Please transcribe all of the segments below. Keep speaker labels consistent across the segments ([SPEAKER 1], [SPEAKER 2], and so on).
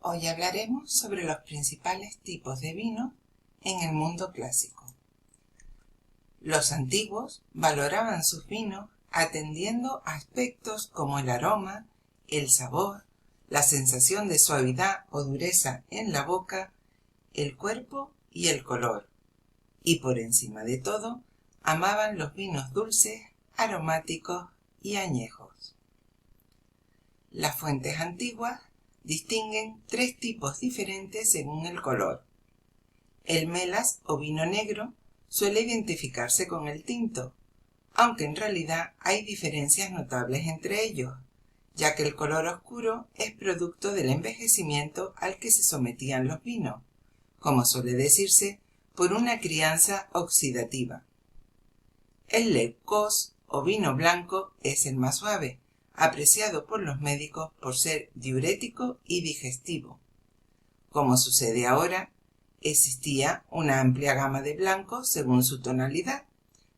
[SPEAKER 1] Hoy hablaremos sobre los principales tipos de vino en el mundo clásico. Los antiguos valoraban sus vinos atendiendo a aspectos como el aroma, el sabor, la sensación de suavidad o dureza en la boca, el cuerpo y el color. Y por encima de todo, amaban los vinos dulces, aromáticos y añejos. Las fuentes antiguas distinguen tres tipos diferentes según el color. El melas o vino negro suele identificarse con el tinto, aunque en realidad hay diferencias notables entre ellos, ya que el color oscuro es producto del envejecimiento al que se sometían los vinos, como suele decirse, por una crianza oxidativa. El leucós o vino blanco es el más suave, apreciado por los médicos por ser diurético y digestivo. Como sucede ahora, existía una amplia gama de blancos según su tonalidad,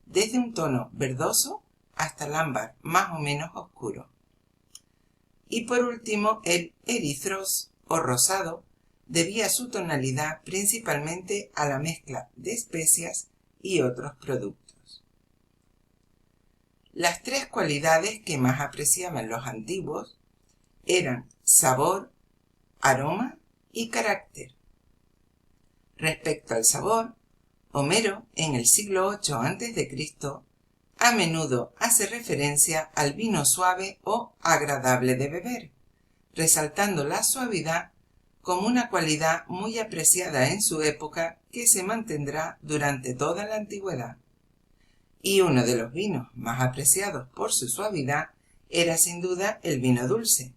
[SPEAKER 1] desde un tono verdoso hasta el ámbar más o menos oscuro. Y por último, el erythros o rosado debía su tonalidad principalmente a la mezcla de especias y otros productos. Las tres cualidades que más apreciaban los antiguos eran sabor, aroma y carácter. Respecto al sabor, Homero, en el siglo VIII a.C., a menudo hace referencia al vino suave o agradable de beber, resaltando la suavidad como una cualidad muy apreciada en su época que se mantendrá durante toda la antigüedad. Y uno de los vinos más apreciados por su suavidad era sin duda el vino dulce.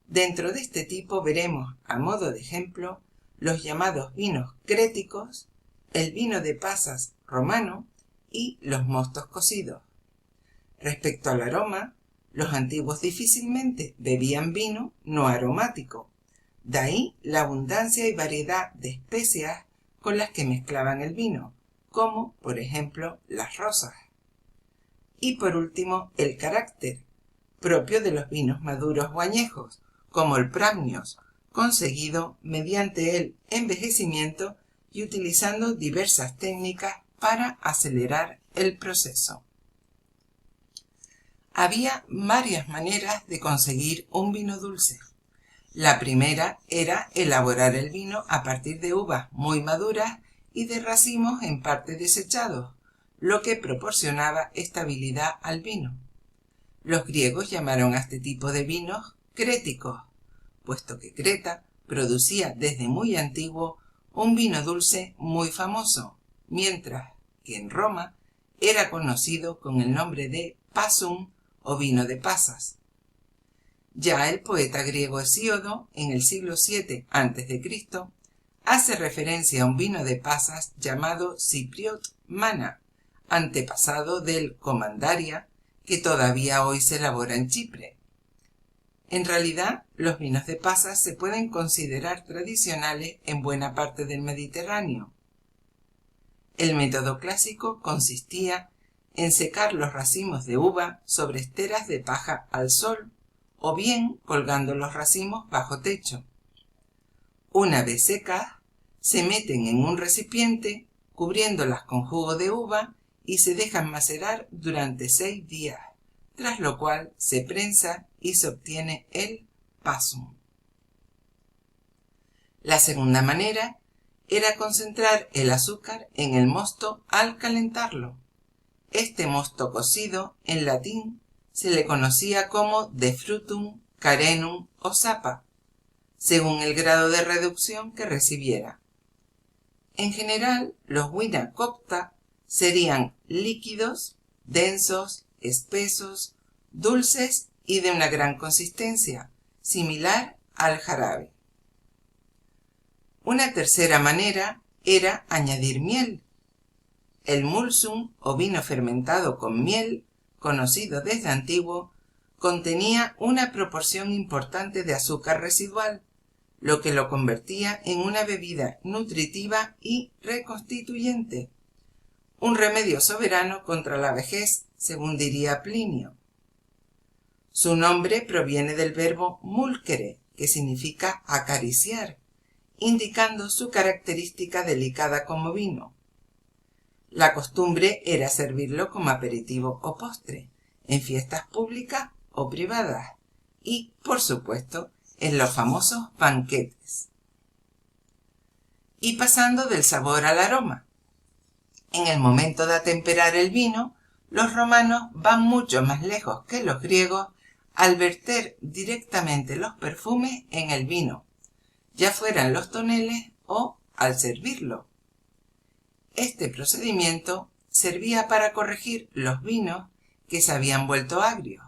[SPEAKER 1] Dentro de este tipo veremos, a modo de ejemplo, los llamados vinos créticos, el vino de pasas romano y los mostos cocidos. Respecto al aroma, los antiguos difícilmente bebían vino no aromático, de ahí la abundancia y variedad de especias con las que mezclaban el vino, como por ejemplo las rosas. Y por último, el carácter, propio de los vinos maduros o añejos, como el Pramnios, conseguido mediante el envejecimiento y utilizando diversas técnicas para acelerar el proceso. Había varias maneras de conseguir un vino dulce. La primera era elaborar el vino a partir de uvas muy maduras y de racimos en parte desechados, lo que proporcionaba estabilidad al vino. Los griegos llamaron a este tipo de vinos créticos, puesto que Creta producía desde muy antiguo un vino dulce muy famoso, mientras que en Roma era conocido con el nombre de passum o vino de pasas. Ya el poeta griego Hesíodo, en el siglo VII a.C., hace referencia a un vino de pasas llamado Cypriot Mana, antepasado del Comandaria, que todavía hoy se elabora en Chipre. En realidad, los vinos de pasas se pueden considerar tradicionales en buena parte del Mediterráneo. El método clásico consistía en secar los racimos de uva sobre esteras de paja al sol, o bien colgando los racimos bajo techo. Una vez secas, se meten en un recipiente, cubriéndolas con jugo de uva y se dejan macerar durante 6 días, tras lo cual se prensa y se obtiene el passum. La segunda manera era concentrar el azúcar en el mosto al calentarlo. Este mosto cocido, en latín, se le conocía como de frutum, carenum o sapa, según el grado de reducción que recibiera. En general, los vina cocta serían líquidos, densos, espesos, dulces y de una gran consistencia, similar al jarabe. Una tercera manera era añadir miel. El mulsum o vino fermentado con miel, conocido desde antiguo, contenía una proporción importante de azúcar residual, lo que lo convertía en una bebida nutritiva y reconstituyente, un remedio soberano contra la vejez, según diría Plinio. Su nombre proviene del verbo mulcere, que significa acariciar, indicando su característica delicada como vino. La costumbre era servirlo como aperitivo o postre, en fiestas públicas o privadas, y, por supuesto, en los famosos banquetes. Y pasando del sabor al aroma. En el momento de atemperar el vino, los romanos van mucho más lejos que los griegos al verter directamente los perfumes en el vino, ya fueran los toneles o al servirlo. Este procedimiento servía para corregir los vinos que se habían vuelto agrios,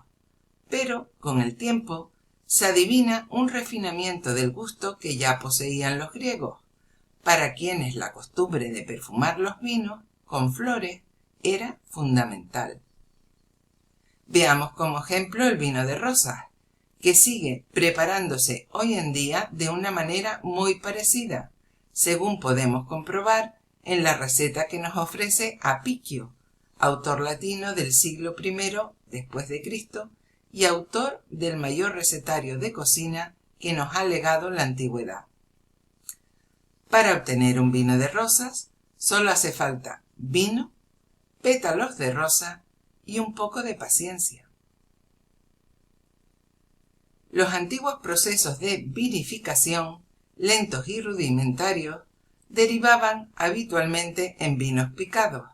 [SPEAKER 1] pero con el tiempo se adivina un refinamiento del gusto que ya poseían los griegos, para quienes la costumbre de perfumar los vinos con flores era fundamental. Veamos como ejemplo el vino de rosas, que sigue preparándose hoy en día de una manera muy parecida, según podemos comprobar en la receta que nos ofrece Appicio, autor latino del siglo I después de Cristo y autor del mayor recetario de cocina que nos ha legado la antigüedad. Para obtener un vino de rosas, solo hace falta vino, pétalos de rosa y un poco de paciencia. Los antiguos procesos de vinificación, lentos y rudimentarios, derivaban habitualmente en vinos picados.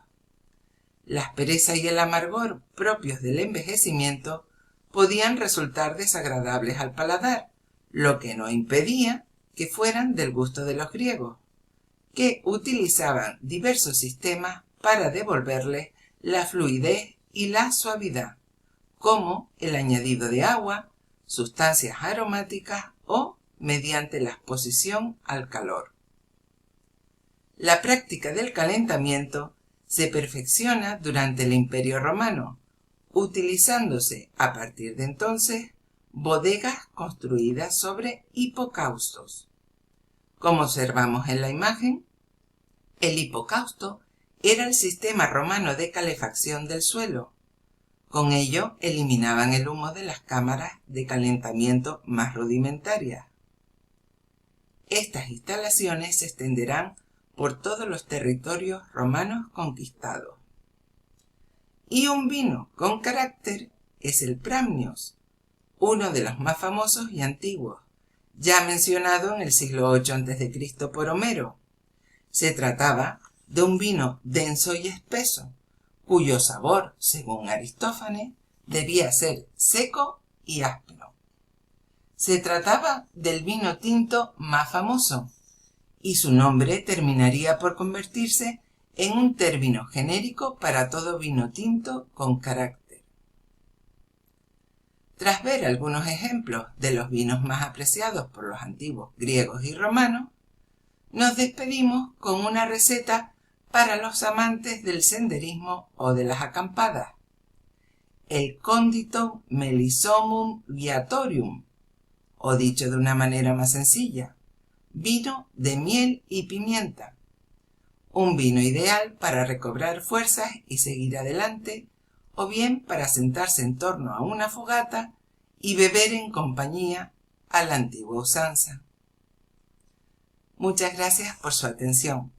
[SPEAKER 1] La aspereza y el amargor propios del envejecimiento podían resultar desagradables al paladar, lo que no impedía que fueran del gusto de los griegos, que utilizaban diversos sistemas para devolverles la fluidez y la suavidad, como el añadido de agua, sustancias aromáticas o mediante la exposición al calor. La práctica del calentamiento se perfecciona durante el Imperio Romano, utilizándose a partir de entonces bodegas construidas sobre hipocaustos. Como observamos en la imagen, el hipocausto era el sistema romano de calefacción del suelo. Con ello eliminaban el humo de las cámaras de calentamiento más rudimentarias. Estas instalaciones se extenderán por todos los territorios romanos conquistados. Y un vino con carácter es el Pramnios, uno de los más famosos y antiguos, ya mencionado en el siglo VIII a.C. por Homero. Se trataba de un vino denso y espeso, cuyo sabor, según Aristófanes, debía ser seco y áspero. Se trataba del vino tinto más famoso, y su nombre terminaría por convertirse en un término genérico para todo vino tinto con carácter. Tras ver algunos ejemplos de los vinos más apreciados por los antiguos griegos y romanos, nos despedimos con una receta para los amantes del senderismo o de las acampadas: el Conditum Melissomum Viatorium, o dicho de una manera más sencilla, vino de miel y pimienta. Un vino ideal para recobrar fuerzas y seguir adelante, o bien para sentarse en torno a una fogata y beber en compañía a la antigua usanza. Muchas gracias por su atención.